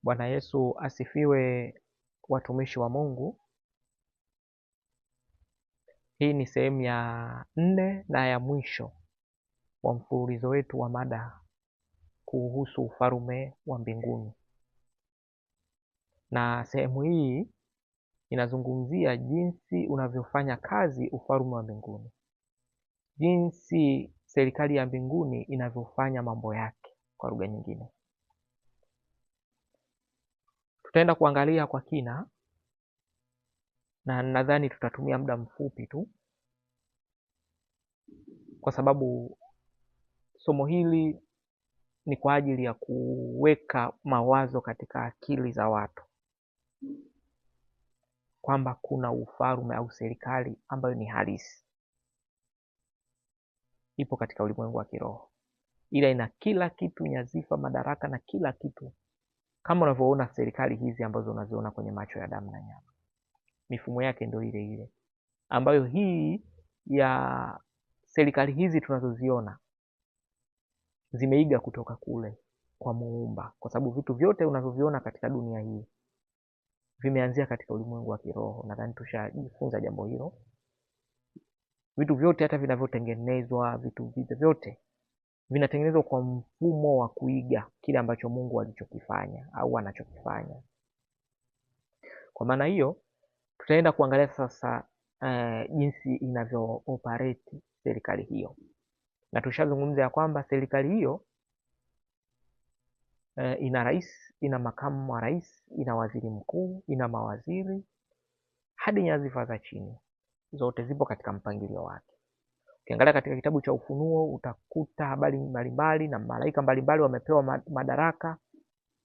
Bwana Yesu asifiwe, watumishi wa Mungu. Hii ni sehemu ya 4 na ya mwisho wa mfululizo wetu wa mada kuhusu ufalme wa mbinguni, na sehemu hii inazungumzia jinsi unavyofanya kazi ufalme wa mbinguni, jinsi serikali ya mbinguni inavyofanya mambo yake. Kwa lugha nyingine, tutaenda kuangalia kwa kina, na nadhani tutatumia muda mfupi tu, kwa sababu somo hili ni kwa ajili ya kuweka mawazo katika akili za watu kwamba kuna ufalme au serikali ambayo ni halisi, ipo katika ulimwengu wa kiroho, ila ina kila kitu, nyadhifa, madaraka na kila kitu, kama unavyoona serikali hizi ambazo unaziona kwenye macho ya damu na nyama. Mifumo yake ndio ile ile ambayo hii ya serikali hizi tunazoziona zimeiga kutoka kule kwa Muumba, kwa sababu vitu vyote unavyoviona katika dunia hii vimeanzia katika ulimwengu wa kiroho. Nadhani tushajifunza jambo hilo. Vitu vyote hata vinavyotengenezwa, vitu vyote vinatengenezwa kwa mfumo wa kuiga kile ambacho Mungu alichokifanya au anachokifanya. Kwa maana hiyo tutaenda kuangalia sasa jinsi inavyo operate serikali hiyo, na tushazungumza ya kwamba serikali hiyo ina rais, ina makamu wa rais, ina waziri mkuu, ina mawaziri hadi nyadhifa za chini, zote zipo katika mpangilio wake. Ukiangalia katika kitabu cha Ufunuo utakuta habari mbalimbali na malaika mbalimbali wamepewa madaraka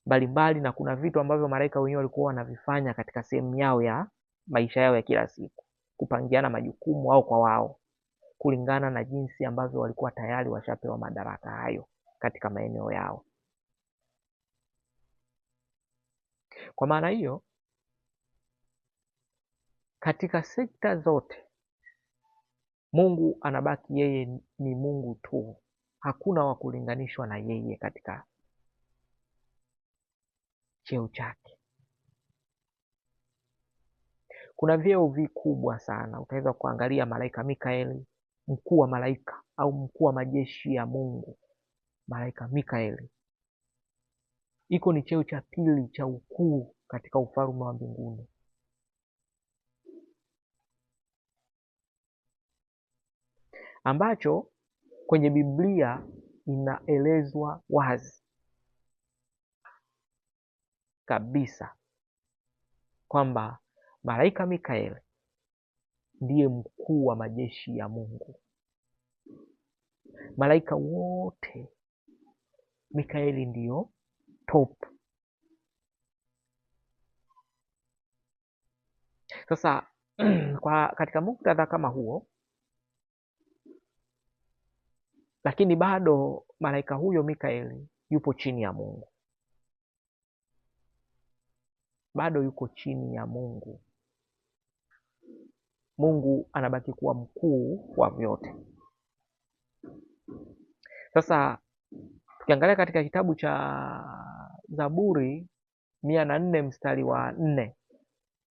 mbalimbali, na kuna vitu ambavyo malaika wenyewe walikuwa wanavifanya katika sehemu yao ya maisha yao ya kila siku, kupangiana majukumu wao kwa wao kulingana na jinsi ambavyo walikuwa tayari washapewa madaraka hayo katika maeneo yao. Kwa maana hiyo, katika sekta zote Mungu anabaki yeye ni Mungu tu, hakuna wa kulinganishwa na yeye katika cheo chake. Kuna vyeo vikubwa sana, utaweza kuangalia malaika Mikaeli, mkuu wa malaika au mkuu wa majeshi ya Mungu. Malaika Mikaeli iko ni cheo cha pili cha ukuu katika ufalme wa mbinguni, ambacho kwenye Biblia inaelezwa wazi kabisa kwamba malaika Mikaeli ndiye mkuu wa majeshi ya Mungu. Malaika wote Mikaeli ndiyo top. Sasa katika muktadha kama huo, lakini bado malaika huyo Mikaeli yupo chini ya Mungu, bado yuko chini ya Mungu. Mungu anabaki kuwa mkuu wa vyote. Sasa tukiangalia katika kitabu cha Zaburi 104 mstari wa 4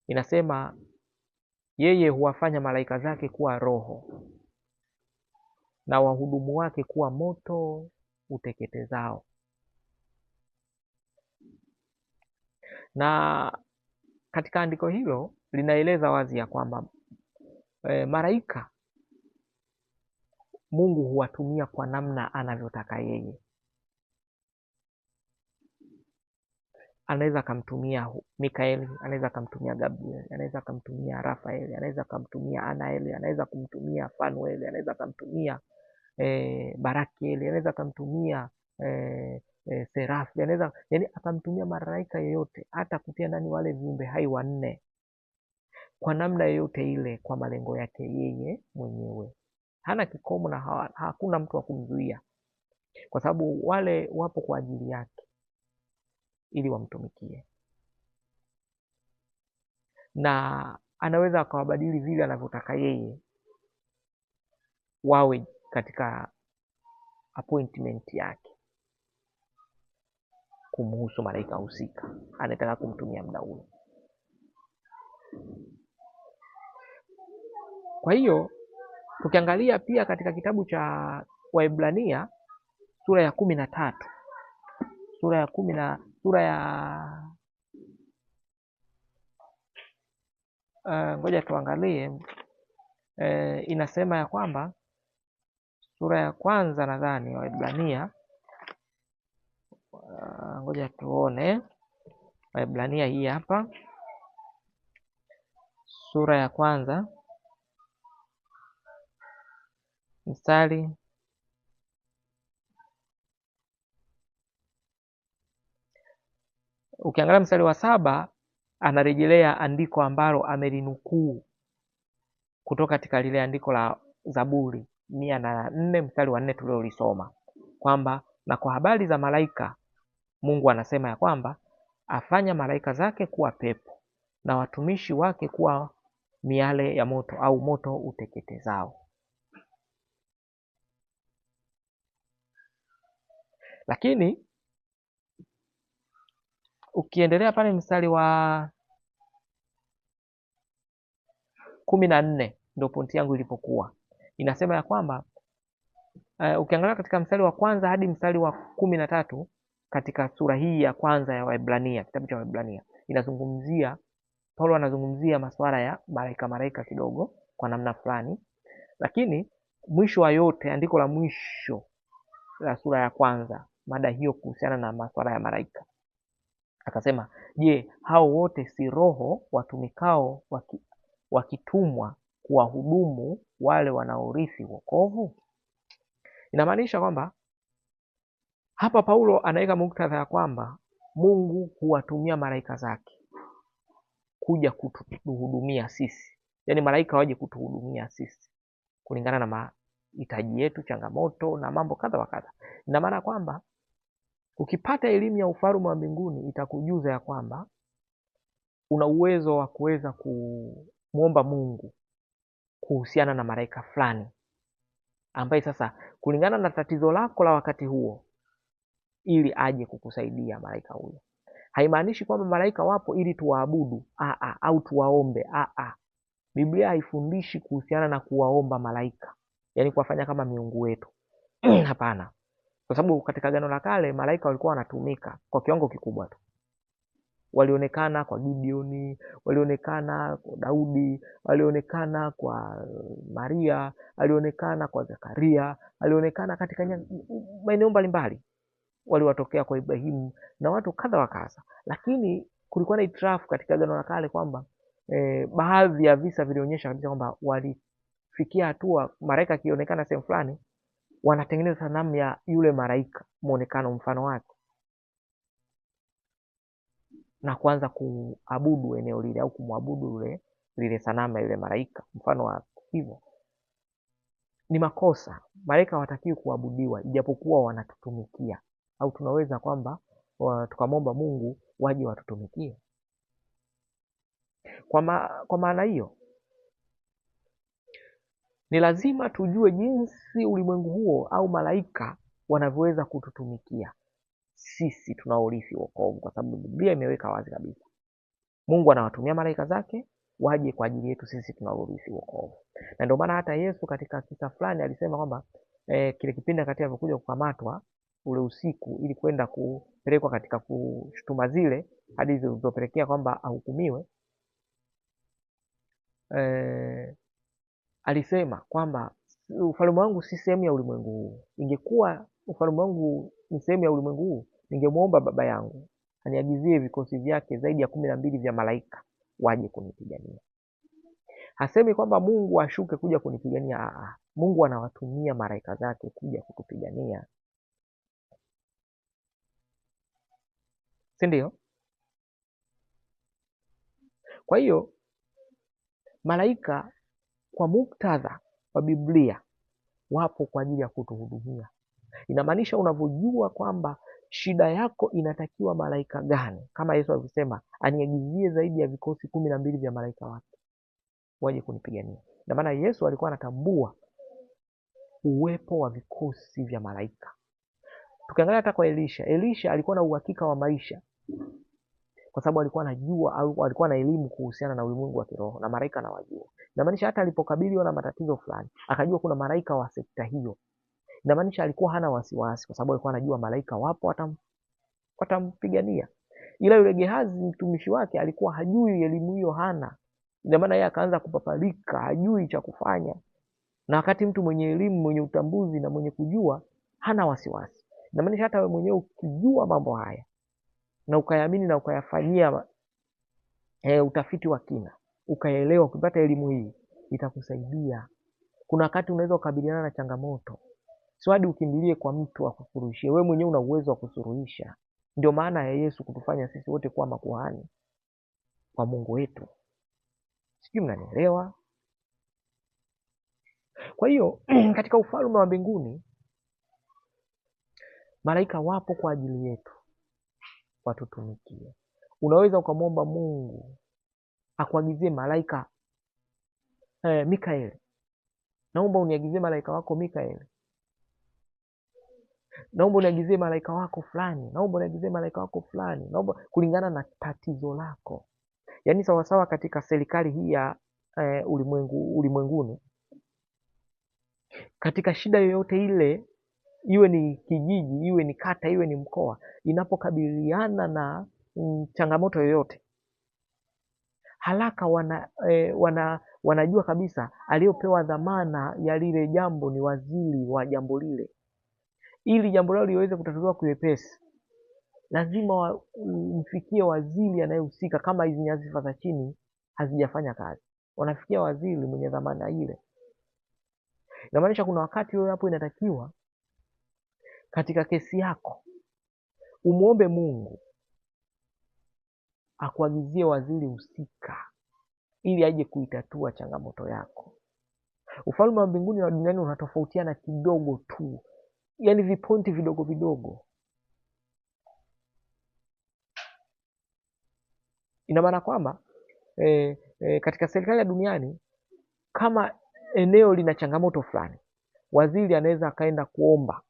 inasema, yeye huwafanya malaika zake kuwa roho na wahudumu wake kuwa moto uteketezao. Na katika andiko hilo linaeleza wazi ya kwamba malaika Mungu huwatumia kwa namna anavyotaka yeye. Anaweza akamtumia Mikaeli, anaweza akamtumia Gabriel, anaweza akamtumia Rafaeli, anaweza akamtumia Anaeli, anaweza kumtumia Fanueli, anaweza akamtumia Barakieli, anaweza akamtumia Serafi, anaweza akamtumia malaika yeyote, hata kutia ndani wale viumbe hai 4 kwa namna yoyote ile, kwa malengo yake yeye mwenyewe. Hana kikomo na hakuna mtu wa kumzuia, kwa sababu wale wapo kwa ajili yake ili wamtumikie, na anaweza akawabadili vile anavyotaka yeye wawe katika appointment yake. kumhusu malaika husika anataka kumtumia muda ule. Kwa hiyo tukiangalia pia katika kitabu cha Waebrania sura ya 13, ngoja tuangalie, inasema ya kwamba sura ya kwanza nadhani Waebrania, ngoja tuone Waebrania hii hapa, sura ya kwanza mstari ukiangalia mstari wa 7 anarejelea andiko ambalo amelinukuu kutoka katika lile andiko la Zaburi 104 mstari wa 4 tuliolisoma, kwamba na kwa habari za malaika Mungu anasema ya kwamba afanya malaika zake kuwa pepo na watumishi wake kuwa miale ya moto au moto uteketezao. Lakini ukiendelea pale mstari wa 14 ndio pointi yangu ilipokuwa. Inasema ya kwamba ukiangalia katika mstari wa kwanza hadi mstari wa 13 katika sura hii ya kwanza ya Waebrania, kitabu cha Waebrania, inazungumzia, Paulo anazungumzia masuala ya malaika kidogo kwa namna fulani, lakini mwisho wa yote, andiko la mwisho la sura ya kwanza, mada hiyo kuhusiana na masuala ya malaika, akasema, je, hao wote si roho watumikao wakitumwa kuwahudumu wale wanaorithi wokovu? Inamaanisha kwamba hapa Paulo anaweka muktadha ya kwamba Mungu huwatumia malaika zake kuja kutuhudumia sisi, yaani malaika waje kutuhudumia sisi kulingana na mahitaji yetu, changamoto na mambo kadha wa kadha. Ina maana kwamba ukipata elimu ya ufalme wa mbinguni itakujuza ya kwamba una uwezo wa kuweza kumwomba Mungu kuhusiana na malaika fulani ambaye sasa kulingana na tatizo lako la wakati huo ili aje kukusaidia malaika huyo. Haimaanishi kwamba malaika wapo ili tuwaabudu au tuwaombe. Biblia haifundishi kuhusiana na kuwaomba malaika, yaani kuwafanya kama miungu wetu. Hapana. Kwa sababu katika Agano la Kale malaika walikuwa wanatumika kwa kiwango kikubwa tu. Walionekana kwa Gideoni, walionekana kwa Daudi, walionekana kwa Maria, walionekana kwa Zakaria, walionekana katika maeneo mbalimbali. Waliwatokea kwa Ibrahimu na watu kadha wa kadha. Lakini kulikuwa na itirafu katika Agano la Kale kwamba baadhi ya visa vilionyesha kabisa kwamba walifikia hatua malaika akionekana sehemu fulani wanatengeneza sanamu ya yule malaika, muonekano mfano wake, na kuanza kuabudu eneo lile au kumwabudu lile sanamu ya yule malaika mfano wa hivyo. Ni makosa. Malaika hawatakiwi kuabudiwa ijapokuwa wanatutumikia, au tunaweza kwamba tukamwomba Mungu waje watutumikie. Kwa maana hiyo ni lazima tujue jinsi ulimwengu huo au malaika wanavyoweza kututumikia sisi tunaorithi wokovu, kwa sababu Biblia imeweka wazi kabisa Mungu anawatumia malaika zake waje kwa ajili yetu sisi tunaorithi wokovu. Na ndio maana hata Yesu katika kisa fulani alisema kwamba kile kipindi wakati alipokuja kukamatwa ule usiku ili kwenda kupelekwa katika kushutuma zile hadi zilizopelekea kwamba ahukumiwe, alisema kwamba ufalme wangu si sehemu ya ulimwengu huu. Ingekuwa ufalme wangu ni sehemu ya ulimwengu huu, ningemwomba Baba yangu aniagizie vikosi vyake zaidi ya 12 vya malaika waje kunipigania. Hasemi kwamba Mungu ashuke kuja kunipigania. Mungu anawatumia malaika zake kuja kutupigania, si ndio? Kwa hiyo malaika kwa muktadha wa Biblia wapo kwa ajili ya kutuhudumia. Inamaanisha unavyojua kwamba shida yako inatakiwa malaika gani, kama Yesu alivyosema aniagizie zaidi ya vikosi 12 vya malaika wake waje kunipigania. Na maana Yesu alikuwa anatambua uwepo wa vikosi vya malaika. Tukiangalia hata kwa Elisha alikuwa na uhakika wa maisha kwa sababu alikuwa anajua au alikuwa na elimu kuhusiana na ulimwengu wa kiroho na malaika anawajua. Inamaanisha hata alipokabiliwa na matatizo fulani, akajua kuna malaika wa sekta hiyo. Inamaanisha alikuwa hana wasiwasi kwa sababu alikuwa anajua malaika wapo watampigania. Ila yule Gehazi mtumishi wake alikuwa hajui elimu hiyo, hana. Ina maana yeye akaanza kupapalika, hajui cha kufanya. Na wakati mtu mwenye elimu, mwenye utambuzi na mwenye kujua hana wasiwasi. Inamaanisha hata wewe mwenyewe ukijua mambo haya na ukayamini na ukayafanyia utafiti wa kina, ukaelewa, ukipata elimu hii itakusaidia. Kuna wakati unaweza kukabiliana na changamoto, sio hadi ukimbilie kwa mtu akusuruhishie. Wewe mwenyewe una uwezo wa kusuruhisha. Ndio maana ya Yesu kutufanya sisi wote kuwa makuhani kwa Mungu wetu. Sijui mnanielewa? Kwa hiyo katika ufalme wa mbinguni malaika wapo kwa ajili yetu, watutumikie. Unaweza ukamwomba Mungu akuagizie malaika Mikaeli, naomba uniagizie malaika wako Mikaeli, naomba uniagizie malaika wako fulani, naomba uniagizie malaika wako fulani, naomba, kulingana na tatizo lako. Yaani sawasawa katika serikali hii ya ulimwenguni, katika shida yoyote ile, iwe ni kijiji, iwe ni kata, iwe ni mkoa, inapokabiliana na changamoto yoyote, haraka wanajua kabisa aliyopewa dhamana ya lile jambo ni waziri wa jambo lile. Ili jambo lao liweze kutatuliwa kiwepesi, lazima mfikie waziri anayehusika. Kama hizi nyadhifa za chini hazijafanya kazi, wanafikia waziri mwenye dhamana ile. Inamaanisha kuna wakati wewe hapo inatakiwa katika kesi yako umuombe Mungu akuagizie waziri husika ili aje kuitatua changamoto yako. Ufalme wa mbinguni na duniani unatofautiana kidogo tu, yaani vipointi vidogo vidogo. Ina maana kwamba katika serikali ya duniani, kama eneo lina changamoto fulani, waziri anaweza akaenda kuomba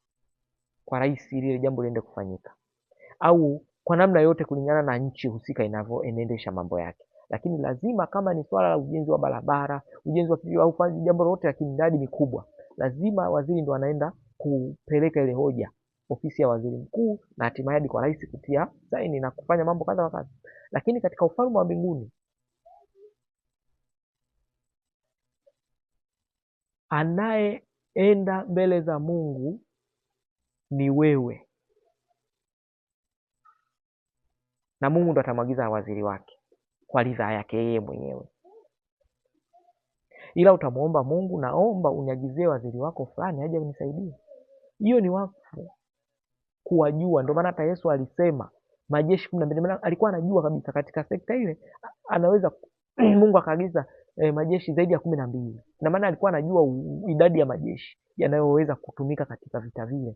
kwa rais ili ile jambo liende kufanyika, au kwa namna yote kulingana na nchi husika inavyoendesha mambo yake. Lakini lazima, kama ni swala la ujenzi wa barabara, ujenzi wa au jambo lolote la kimradi mikubwa, lazima waziri ndo anaenda kupeleka ile hoja ofisi ya waziri mkuu na hatimaye hadi kwa rais kutia saini na kufanya mambo kadha wa kadha. Lakini katika ufalme wa mbinguni, anayeenda mbele za Mungu ni wewe, na Mungu ndo atamwagiza waziri wake kwa ridhaa yake yeye mwenyewe. Ila utamwomba Mungu, naomba uniagizie waziri wako fulani aje unisaidie. Hiyo ni wakfu kuwajua. Ndio maana hata Yesu alisema majeshi 12, maana alikuwa anajua kabisa katika sekta ile anaweza Mungu akaagiza majeshi zaidi ya 12. Na maana alikuwa anajua idadi ya majeshi yanayoweza kutumika katika vita vile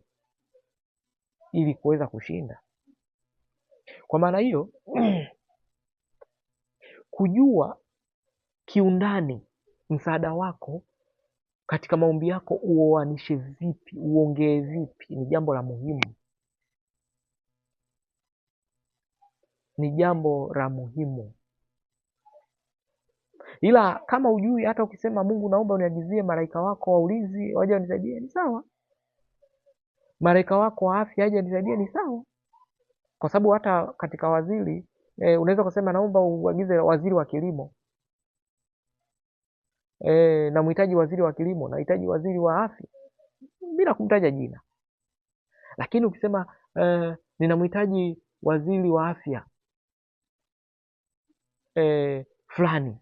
ili kuweza kushinda. Kwa maana hiyo kujua kiundani msaada wako katika maombi yako uoanishe vipi, uongee vipi, ni jambo la muhimu. Ni jambo la muhimu. Ila kama ujui, hata ukisema Mungu naomba uniagizie malaika wako wa ulinzi waje wanisaidie, ni sawa. Malaika wako wa afya aje wanisaidie, ni sawa. Kwa sababu hata katika waziri unaweza kusema naomba uagize waziri wa kilimo. Namhitaji waziri wa kilimo, nahitaji waziri wa afya bila kumtaja jina. Lakini ukisema ninamhitaji waziri wa afya fulani,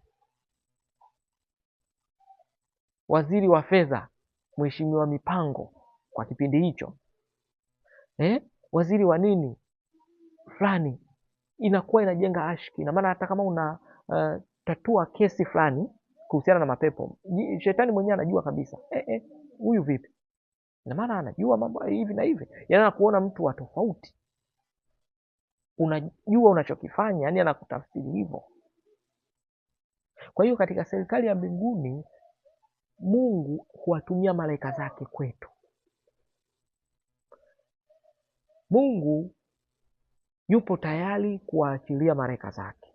waziri wa fedha, mheshimiwa mipango kwa kipindi hicho, waziri wa nini fulani, inakuwa inajenga ashki. Na maana hata kama una tatua kesi fulani kuhusiana na mapepo, shetani mwenyewe anajua kabisa huyu vipi, na maana anajua mambo hivi na hivi, yaani anakuona mtu wa tofauti, unajua unachokifanya, yani anakutafsiri hivyo. Kwa hiyo katika serikali ya mbinguni Mungu huwatumia malaika zake kwetu. Mungu yupo tayari kuwaachilia malaika zake.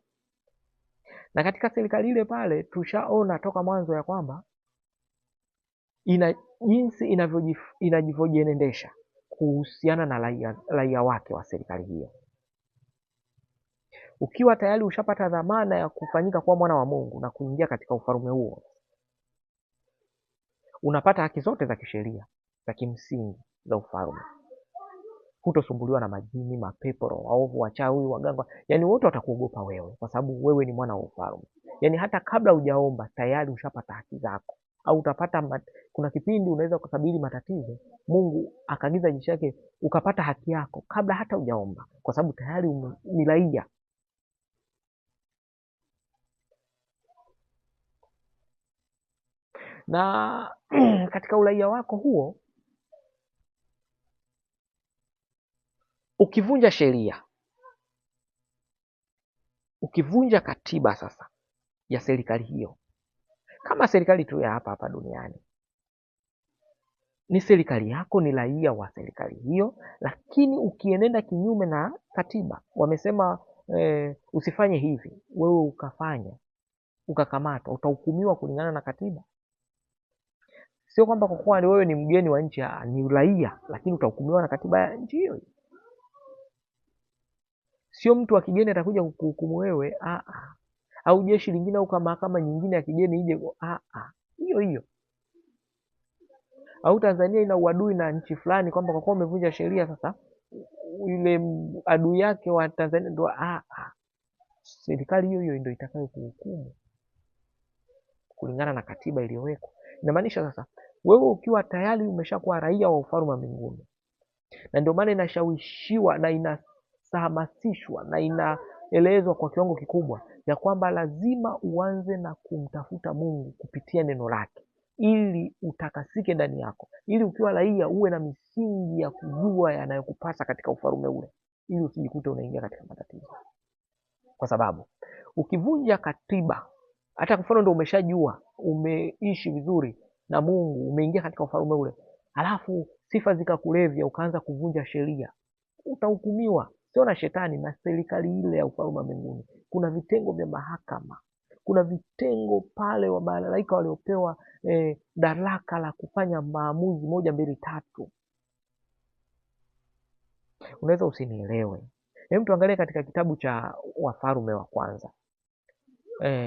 Na katika serikali ile pale tushaona toka mwanzo ya kwamba ina jinsi inavyojiendesha kuhusiana na raia wake wa serikali hiyo. Ukiwa tayari ushapata dhamana ya kufanyika kuwa mwana wa Mungu na kuingia katika ufalme huo, unapata haki zote za kisheria za kimsingi za ufalme. Hutosumbuliwa na majini, mapepo, roho waovu, wachawi, waganga, yani wote watakuogopa wewe kwa sababu wewe ni mwana wa ufalme. Yani hata kabla hujaomba tayari ushapata haki zako. Au utapata kuna kipindi unaweza kukabili matatizo, Mungu akaagiza jeshi yake ukapata haki yako kabla hata hujaomba, kwa sababu tayari ni raia. Na katika uraia wako huo, ukivunja sheria, ukivunja katiba sasa ya serikali hiyo, kama serikali tu ya hapa hapa duniani, ni serikali yako, ni raia wa serikali hiyo, lakini ukienenda kinyume na katiba, wamesema usifanye hivi, wewe ukafanya, ukakamatwa, utahukumiwa kulingana na katiba. Sio kwamba kwa kuwa wewe ni mgeni wa nchi, ni raia, lakini utahukumiwa na katiba ya nchi hiyo. Sio mtu wa kigeni atakuja kukuhukumu wewe, au jeshi lingine au mahakama nyingine ya kigeni ije, hiyo hiyo. Au Tanzania ina uadui na nchi fulani kwamba kwa kuwa umevunja sheria, sasa yule adui yake wa Tanzania ndio serikali hiyo hiyo ndio itakayo kuhukumu kulingana na katiba iliyowekwa. Inamaanisha sasa wewe ukiwa tayari umeshakuwa raia wa ufalme wa mbinguni, na ndio maana inashawishiwa na inahamasishwa na inaelezwa kwa kiwango kikubwa ya kwamba lazima uanze na kumtafuta Mungu kupitia neno lake, ili utakasike ndani yako, ili ukiwa raia uwe na misingi ya kujua yanayokupasa katika ufalme ule, ili usijikute unaingia katika matatizo. Kwa sababu ukivunja katiba, hata mfano ndio umeshajua, umeishi vizuri na Mungu, umeingia katika ufalme ule, alafu sifa zikakulevya ukaanza kuvunja sheria, utahukumiwa, sio na shetani, na serikali ile ya ufalme wa mbinguni. Kuna vitengo vya mahakama, kuna vitengo pale wa malaika waliopewa daraka la kufanya maamuzi 1, 2, 3. Unaweza usinielewe. Hebu tuangalie katika kitabu cha Wafalme wa kwanza,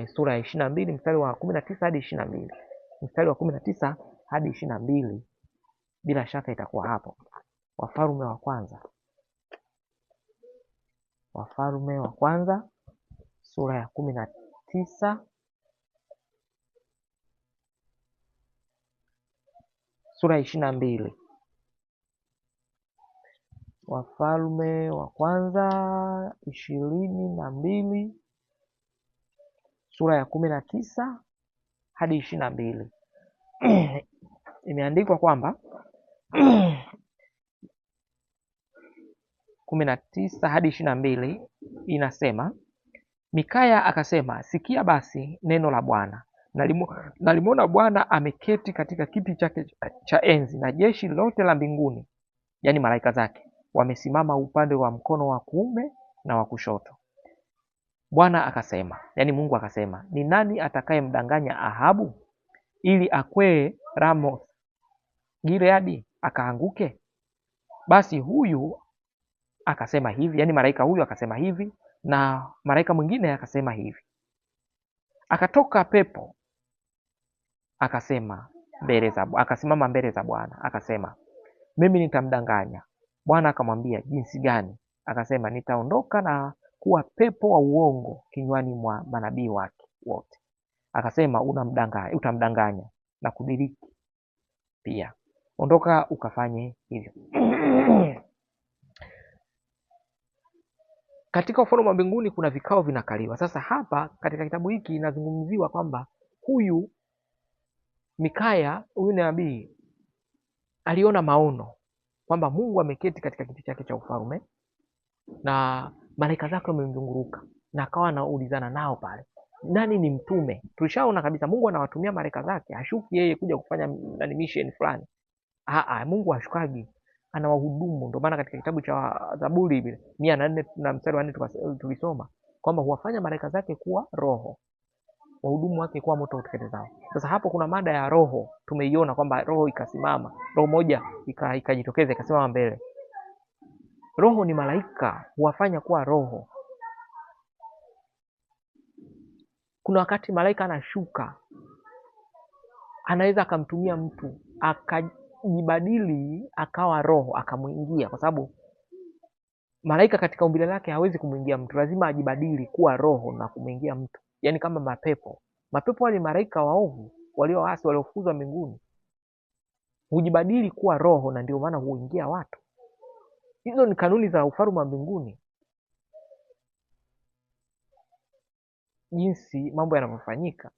sura ya 22 mstari wa 19 hadi 22. Mstari wa 19 hadi 22 bila shaka itakuwa hapo. Wafalme wa kwanza, Wafalme wa kwanza sura ya 19 sura ya 22. Wafalme wa kwanza 22 sura ya 19 hadi 22. Imeandikwa kwamba 19 hadi 22 inasema, Mikaya akasema, sikia basi neno la Bwana. Nalimwona Bwana ameketi katika kiti chake cha enzi, na jeshi lote la mbinguni, yani malaika zake, wamesimama upande wa mkono wa kuume na wa kushoto. Bwana akasema, yani Mungu akasema, ni nani atakayemdanganya Ahabu ili akwee Ramoth Gileadi akaanguke? Basi huyu akasema hivi, yani malaika huyu akasema hivi, na malaika mwingine akasema hivi. Akatoka pepo akasimama mbele za Bwana akasema, mimi nitamdanganya. Bwana akamwambia, jinsi gani? Akasema, nitaondoka na kuwa pepo wa uongo kinywani mwa manabii wake wote. Akasema, utamdanganya na kudiriki pia. Ondoka ukafanye hivyo. Katika ufalme wa mbinguni kuna vikao vinakaliwa. Sasa hapa katika kitabu hiki inazungumziwa kwamba huyu Mikaya, huyu nabii, aliona maono kwamba Mungu ameketi katika kiti chake cha ufalme na malaika zake wamemzunguruka, na akawa anaulizana nao pale, nani ni mtume? Tulishaona kabisa Mungu anawatumia malaika zake, hashuki yeye kuja kufanya mission fulani. Mungu hashukagi ana wahudumu. Ndio maana katika kitabu cha Zaburi 104 na mstari wa 4 tulisoma kwamba huwafanya malaika zake kuwa roho, wahudumu wake kuwa moto uteketezao. Sasa hapo kuna mada ya roho, tumeiona kwamba roho ikasimama, roho moja ikajitokeza ikasimama mbele. Roho ni malaika, huwafanya kuwa roho. Kuna wakati malaika anashuka, anaweza akamtumia mtu akajibadili akawa roho akamwingia, kwa sababu malaika katika umbile lake hawezi kumwingia mtu, lazima ajibadili kuwa roho na kumwingia mtu. Yaani kama mapepo wale malaika waovu walioasi, waliofukuzwa mbinguni, hujibadili kuwa roho, na ndio maana huingia watu. Hizo ni kanuni za ufalme wa mbinguni, jinsi mambo yanavyofanyika.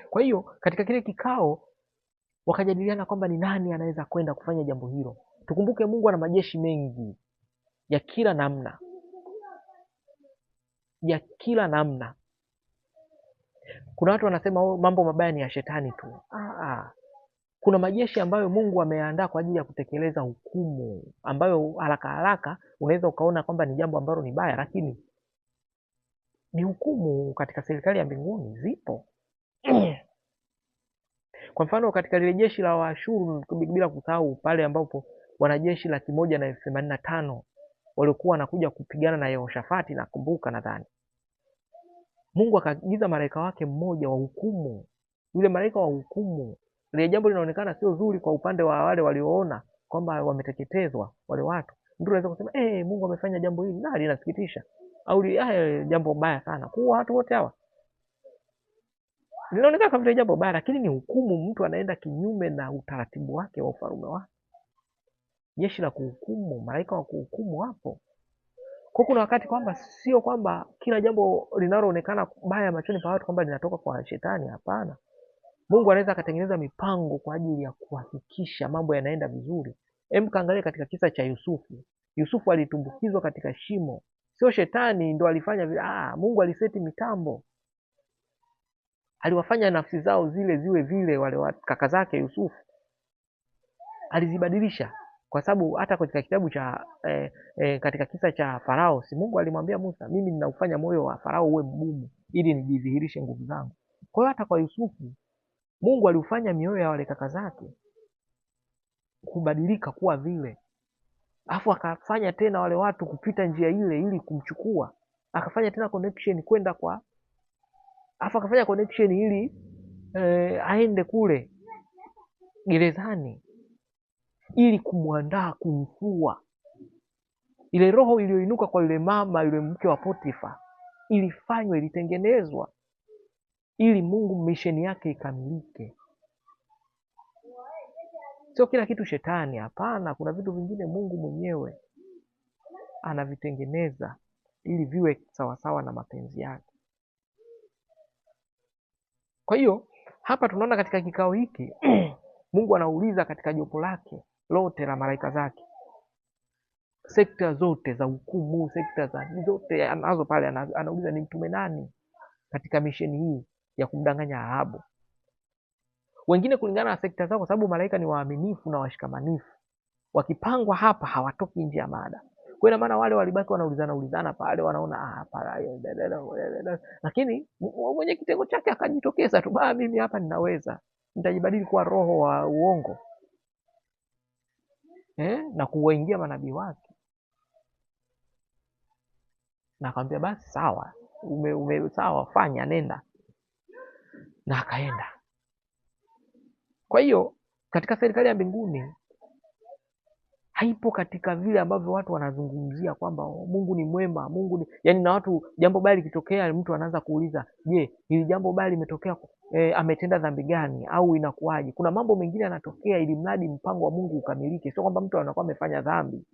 Kwa hiyo katika kile kikao wakajadiliana kwamba ni nani anaweza kwenda kufanya jambo hilo. Tukumbuke Mungu ana majeshi mengi ya kila namna, ya kila namna. Kuna watu wanasema mambo mabaya ni ya shetani tu. Kuna majeshi ambayo Mungu ameandaa kwa ajili ya kutekeleza hukumu, ambayo haraka haraka unaweza ukaona kwamba ni jambo ambalo ni baya, lakini ni hukumu katika serikali ya mbinguni zipo. Kwa mfano katika lile jeshi la Waashuru, bila kusahau pale ambapo wanajeshi 185,000 waliokuwa wanakuja kupigana na Yehoshafati, nakumbuka nadhani. Mungu akaagiza malaika wake mmoja wa hukumu. Yule malaika wa hukumu, lile jambo linaonekana sio zuri kwa upande wa wale walioona kwamba wameteketezwa wale watu. Ndio unaweza kusema Mungu amefanya jambo hili na linasikitisha, au jambo baya sana kuwa watu wote hawa. Linaonekana kama vile jambo baya, lakini ni hukumu. Mtu anaenda kinyume na utaratibu wake wa ufalme wake. Jeshi la kuhukumu, malaika wa kuhukumu hapo. Kwa kuna wakati kwamba sio kwamba kila jambo linaloonekana baya machoni pa watu kwamba linatoka kwa shetani. Hapana. Mungu anaweza akatengeneza mipango kwa ajili ya kuhakikisha mambo yanaenda vizuri. Kaangalia katika kisa cha Yusufu. Yusufu alitumbukizwa katika shimo, sio shetani ndo alifanya vile. Mungu aliseti mitambo, aliwafanya nafsi zao ziwe vile. Wale kaka zake Yusufu alizibadilisha, kwa sababu hata katika kitabu cha katika kisa cha Farao, si Mungu alimwambia Musa, mimi ninaufanya moyo wa Farao uwe mgumu ili nijidhihirishe nguvu zangu. Kwa hiyo hata kwa Yusufu Mungu aliufanya mioyo ya wale kaka zake kubadilika kuwa vile, afu akafanya tena wale watu kupita njia ile ili kumchukua, akafanya tena connection kwenda kwa, afu akafanya connection ili aende kule gerezani ili kumwandaa kumfua. Ile roho iliyoinuka kwa yule mama, yule mke wa Potifa, ilifanywa, ilitengenezwa ili Mungu misheni yake ikamilike. Sio kila kitu shetani, hapana. Kuna vitu vingine Mungu mwenyewe anavitengeneza ili viwe sawasawa na mapenzi yake. Kwa hiyo hapa tunaona katika kikao hiki Mungu anauliza katika jopo lake lote la malaika zake, sekta zote za hukumu, sekta za zote anazo pale, anauliza ni mtume nani katika misheni hii ya kumdanganya Ahabu. Wengine kulingana na sekta zao, kwa sababu malaika ni waaminifu na washikamanifu, wakipangwa hapa hawatoki nje ya mada. Kwa ina maana wale walibaki wanaulizana pale, wanaona pale, lakini mwenye kitengo chake akajitokeza tu, mimi hapa ninaweza, nitajibadili kuwa roho wa uongo na kuwaingia manabii wake, na akamwambia basi sawa, sawa, fanya, nenda, na akaenda. Kwa hiyo katika serikali ya mbinguni haipo katika vile ambavyo watu wanazungumzia kwamba Mungu ni mwema, Mungu ni yani, na watu jambo baya likitokea mtu anaanza kuuliza, je, hili jambo baya limetokea ametenda dhambi gani au inakuwaje? Kuna mambo mengine yanatokea ili mradi mpango wa Mungu ukamilike, sio kwamba mtu anakuwa amefanya dhambi.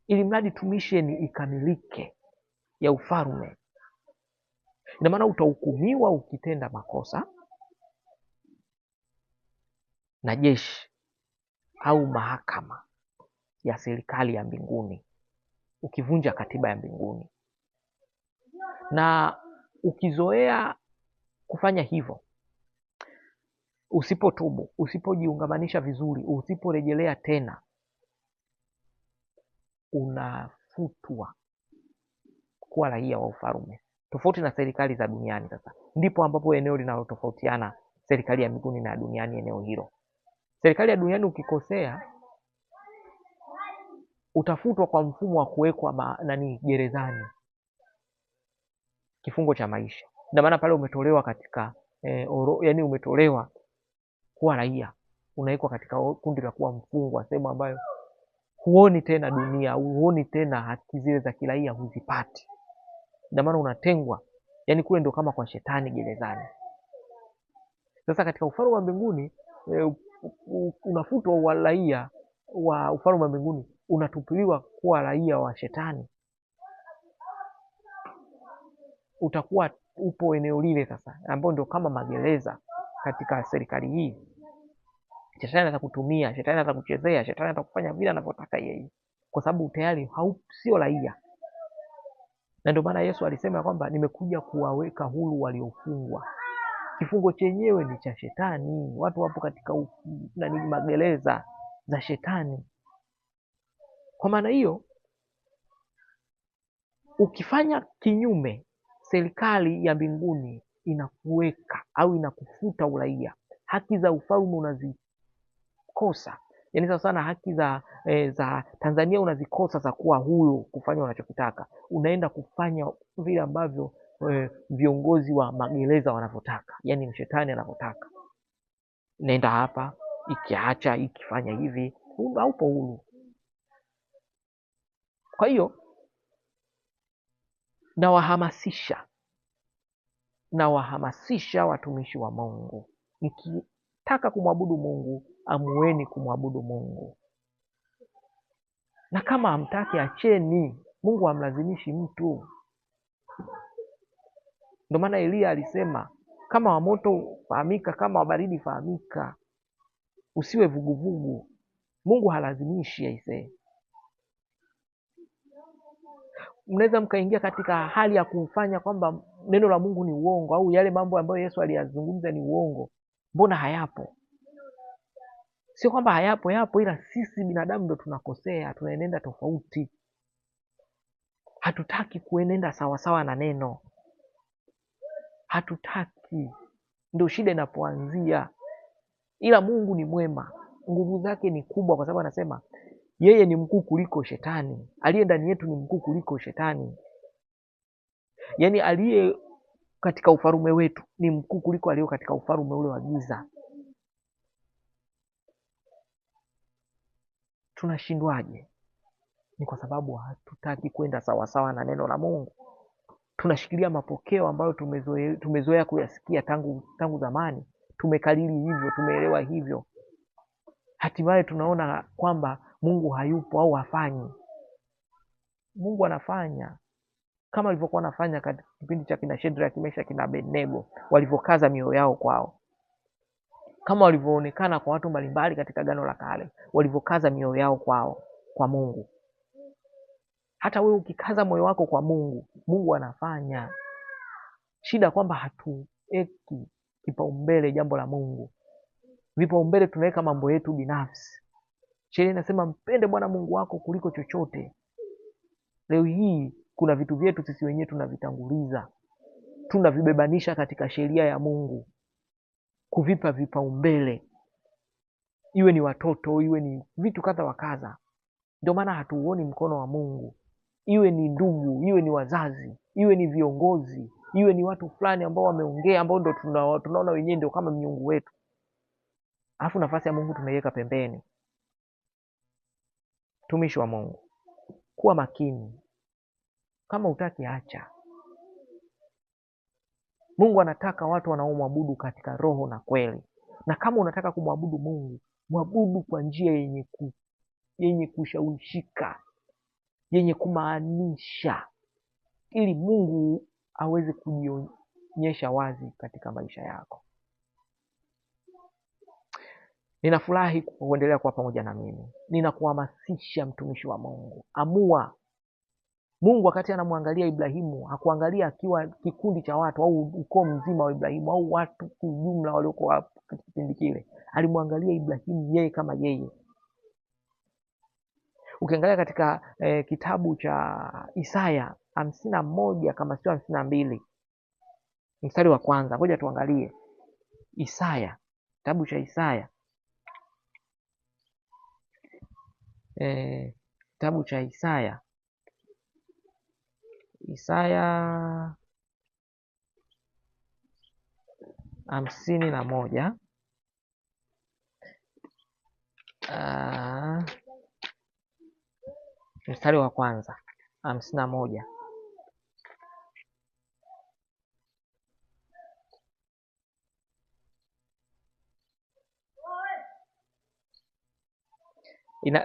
Ili mradi tumisheni ikamilike ya ufalme. Ina maana utahukumiwa ukitenda makosa na jeshi au mahakama ya serikali ya mbinguni, ukivunja katiba ya mbinguni. Na ukizoea kufanya hivyo, usipotubu, usipojiungamanisha vizuri, usiporejelea tena, unafutwa kuwa raia wa ufalme, tofauti na serikali za duniani. Sasa ndipo ambapo eneo linalotofautiana serikali ya mbinguni na duniani, eneo hilo. Serikali ya duniani ukikosea utafutwa kwa mfumo wa kuwekwa gerezani, kifungo cha maisha. Ndio maana pale umetolewa katika yani umetolewa kuwa raia, unawekwa katika kundi la kuwa mfungwa, sehemu ambayo huoni tena dunia, huoni tena haki zile za kiraia, huzipati. Ndio maana unatengwa, yani kule ndo kama kwa shetani gerezani. Sasa katika ufalme wa mbinguni unafutwa wa raia wa ufalme wa mbinguni, unatupiliwa kuwa raia wa shetani. Utakuwa upo eneo lile sasa, ambao ndio kama magereza katika serikali hii. Shetani atakutumia, shetani atakuchezea, shetani atakufanya vile anavyotaka yeye, kwa sababu tayari sio raia. Na ndio maana Yesu alisema kwamba nimekuja kuwaweka huru waliofungwa. Kifungo chenyewe ni cha shetani. Watu wapo katika magereza za shetani. Kwa maana hiyo, ukifanya kinyume, serikali ya mbinguni inakuweka au inakufuta uraia. Haki za ufalme unazikosa, yaani sasa sana haki za Tanzania unazikosa za kuwa huru kufanya unachokitaka. Unaenda kufanya vile ambavyo viongozi wa magereza wanavyotaka, yaani shetani anavyotaka. Nenda hapa, ikiacha ikifanya hivi, haupo huru. Kwa hiyo nawahamasisha watumishi wa Mungu, mkitaka kumwabudu Mungu, amueni kumwabudu Mungu, na kama hamtaki acheni. Mungu hamlazimishi mtu. Ndio maana Elia alisema, kama wa moto fahamika, kama wa baridi fahamika, usiwe vuguvugu. Mungu halazimishi aisee. Mnaweza mkaingia katika hali ya kufanya kwamba neno la Mungu ni uongo, au yale mambo ambayo Yesu aliyazungumza ni uongo. Mbona hayapo? Sio kwamba hayapo, yapo, ila sisi binadamu ndo tunakosea, tunaenenda tofauti. Hatutaki kuenenda sawasawa na neno, hatutaki. Ndio shida inapoanzia. Ila Mungu ni mwema, nguvu zake ni kubwa, kwa sababu anasema yeye ni mkuu kuliko shetani. Aliye ndani yetu ni mkuu kuliko shetani. Yaani aliye katika ufalme wetu ni mkuu kuliko aliyo katika ufalme ule wa giza. Tunashindwaje? Ni kwa sababu hatutaki kwenda sawasawa na neno la Mungu. Tunashikilia mapokeo ambayo tumezoea kuyasikia tangu zamani. Tumekalili hivyo, tumeelewa hivyo. Hatimaye tunaona kwamba Mungu hayupo au hafanyi. Mungu anafanya, kama alivyokuwa anafanya katika kipindi cha kina Shadraka, Meshaki na Abednego, walivyokaza mioyo yao kwao, kama walivyoonekana kwa watu mbalimbali katika Agano la Kale, walivyokaza mioyo yao kwao kwa Mungu. Hata wewe ukikaza moyo wako kwa Mungu, Mungu anafanya. Shida kwamba hatuweki kipaumbele jambo la Mungu. Vipaumbele tunaweka mambo yetu binafsi. Sheria inasema mpende Bwana Mungu wako kuliko chochote. Leo hii kuna vitu vyetu sisi wenyewe tunavitanguliza, tunavibebanisha katika sheria ya Mungu, kuvipa vipaumbele, iwe ni watoto, iwe ni vitu kadha wa kadha. Ndio maana hatuuoni mkono wa Mungu. Iwe ni ndugu, iwe ni wazazi, iwe ni viongozi, iwe ni watu fulani ambao wameongea, ambao ndo tunaona wenyewe ndio kama miungu wetu, alafu nafasi ya Mungu tunaiweka pembeni. Tumishi wa Mungu, kuwa makini. Kama hutaki acha. Mungu anataka watu wanaomwabudu katika roho na kweli. Na kama unataka kumwabudu Mungu, mwabudu kwa njia yenye kushawishika, yenye kumaanisha, ili Mungu aweze kujionyesha wazi katika maisha yako. Ninafurahi kuendelea kuwa pamoja na mimi. Ninakuhamasisha mtumishi wa Mungu, amua Mungu wakati anamwangalia Ibrahimu hakuangalia akiwa kikundi cha watu au ukoo mzima wa Ibrahimu au watu kijumla waliokuwa katika kipindi kile. Alimwangalia Ibrahimu yeye kama yeye. Ukiangalia katika kitabu cha Isaya 51 kama sio 52 mstari wa kwanza, ngoja tuangalie Isaya, kitabu cha Isaya, kitabu cha Isaya 51 mstari wa kwanza 51.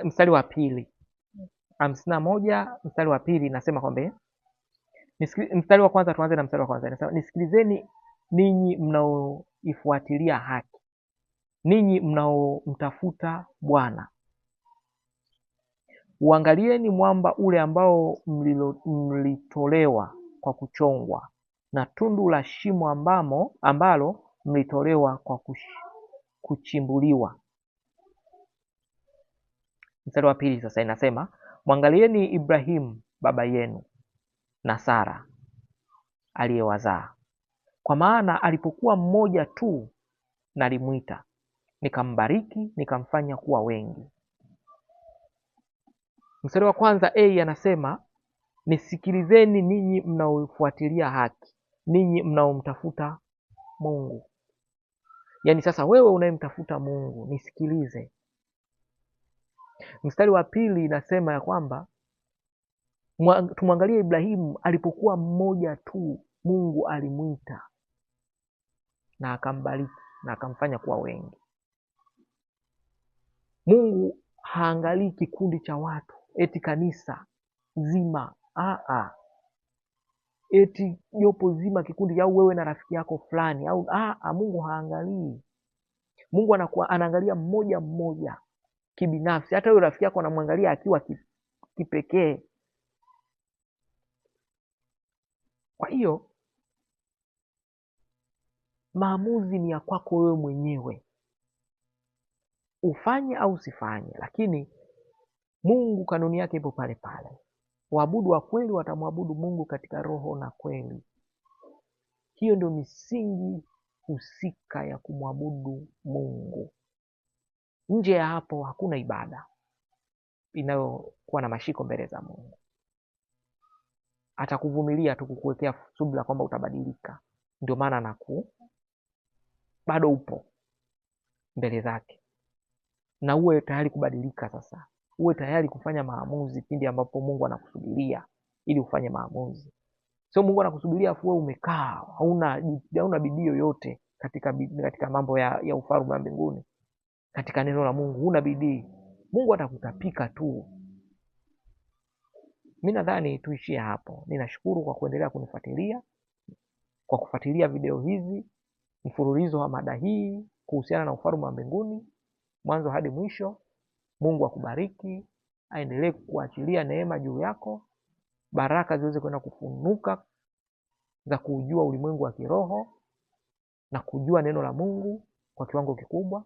Mstari wa pili 51 mstari wa pili inasema kwamba, mstari wa kwanza, tuanze na mstari wa kwanza. Inasema, nisikilizeni ninyi mnaoifuatilia haki, ninyi mnaomtafuta Bwana, uangalieni mwamba ule ambao mlitolewa kwa kuchongwa, na tundu la shimo ambalo mlitolewa kwa kuchimbuliwa. Mstari wa pili sasa inasema, mwangalieni Ibrahimu baba yenu na Sara aliyewazaa, kwa maana alipokuwa mmoja tu nalimwita, nikambariki, nikamfanya kuwa wengi. Mstari wa kwanza anasema, nisikilizeni ninyi mnaofuatilia haki, ninyi mnaomtafuta Mungu. Yaani sasa wewe unayemtafuta Mungu nisikilize. Mstari wa pili inasema ya kwamba tumwangalie Ibrahimu alipokuwa mmoja tu, Mungu alimwita na akambariki na akamfanya kuwa wengi. Mungu haangalii kikundi cha watu, eti kanisa zima, eti jopo zima, kikundi, au wewe na rafiki yako fulani, au Mungu haangalii. Mungu anaangalia mmoja mmoja kibinafsi. Hata huyo rafiki yako anamwangalia akiwa kipekee. Kwa hiyo maamuzi ni ya kwako wewe mwenyewe, ufanye au usifanye, lakini Mungu kanuni yake ipo pale pale. Waabudu wa kweli watamwabudu Mungu katika roho na kweli. Hiyo ndio misingi husika ya kumwabudu Mungu. Nje ya hapo hakuna ibada inayokuwa na mashiko mbele za Mungu. Atakuvumilia tu, kukuwekea subira kwamba utabadilika. Ndio maana bado upo mbele zake, na uwe tayari kubadilika. Sasa uwe tayari kufanya maamuzi pindi ambapo Mungu anakusubiria ili ufanye maamuzi. Sio Mungu anakusubiria afu wewe umekaa hauna bidii yoyote katika mambo ya ufalme wa mbinguni, katika neno la Mungu huna bidii. Mungu atakutapika tu. Mimi nadhani tuishie hapo. Ninashukuru kwa kuendelea kunifuatilia, kwa kufuatilia video hizi, mfululizo wa mada hii kuhusiana na ufalme wa mbinguni mwanzo hadi mwisho. Mungu akubariki, aendelee kuachilia neema juu yako, baraka ziweze kwenda kufunuka za kujua ulimwengu wa kiroho na kujua neno la Mungu kwa kiwango kikubwa.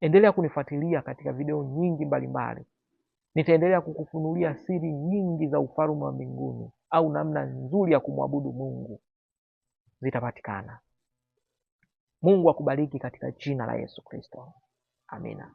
Endelea kunifuatilia katika video nyingi mbalimbali. Nitaendelea kukufunulia siri nyingi za ufalme wa mbinguni, au namna nzuri ya kumwabudu Mungu zitapatikana. Mungu akubariki katika jina la Yesu Kristo. Amina.